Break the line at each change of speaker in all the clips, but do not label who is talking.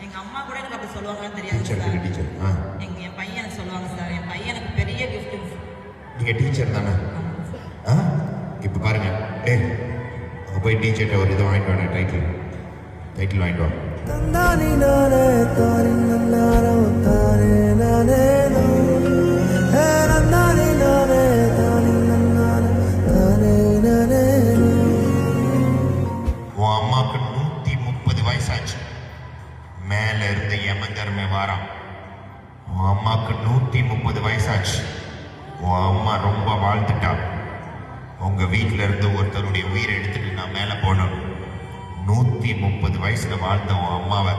எங்க அம்மா கூட எனக்கு அப்படி சொல்லுவாங்கன்னு தெரியாது
டீச்சர்
சார்.
டீச்சர்
என் பையன் எனக்கு சொல்லுவாங்க சார். என் பையன் எனக்கு பெரிய கிஃப்ட்.
நீங்க டீச்சர் தானே? இப்போ பாருங்க, டேய் அங்கே போய் டீச்சர்கிட்ட ஒரு இதை வாங்கிட்டு வாங்க, டைட்டில் வாங்கிட்டு வா.
தந்தானி நானே தானி நன்னாரோ தானே நானே ஹே நந்தானி நானே தானி நன்னாரோ தானே நானே.
உன் அம்மாவுக்கு 130 வயசாச்சு. மேல இருந்த யமதர்மே வாரான். உன் அம்மாவுக்கு 130 வயசாச்சு. உன் அம்மா ரொம்ப வாழ்ந்துட்டா. உங்க வீட்டில இருந்து ஒருத்தருடைய உயிரை எடுத்துட்டு நான் மேல போனோம். 130 வயசுல வாழ்ந்த உன் அம்மாவை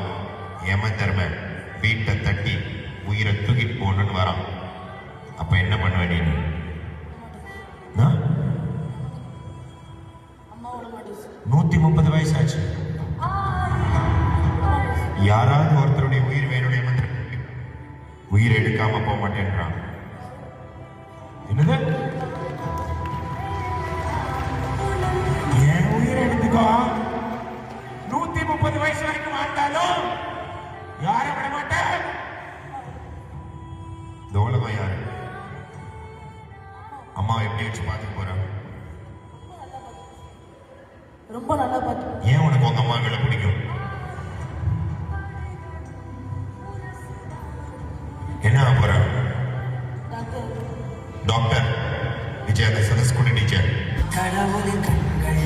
யமதர்ம வீட்டை தட்டி உயிரை தூக்கிட்டு போகணும்னு வரான். அப்ப என்ன பண்ணுவ நீ? ஆ? 130 வயசாச்சு. யாராவது ஒருத்தருடைய உயிர் வேணுடைய உயிர் எடுக்காம போக மாட்டேன்றான். என்னது? என் உயிர் எடுத்துக்கோ. 130 வயசு வரைக்கும் வாழ்ந்தாலும் யாரை விட மாட்டேன். தோலமா யாரு? அம்மாவை எப்படி வச்சு பார்த்துக்க போறாங்க?
ரொம்ப நல்லா பார்த்து.
ஏன் உனக்கு உங்க அம்மாக்களை பிடிக்கும்? என்ன ஆக போற? டாக்டர். விஜய் அந்த சதஸ்கூட டீச்சர்.
கடவுளின் கண்கள்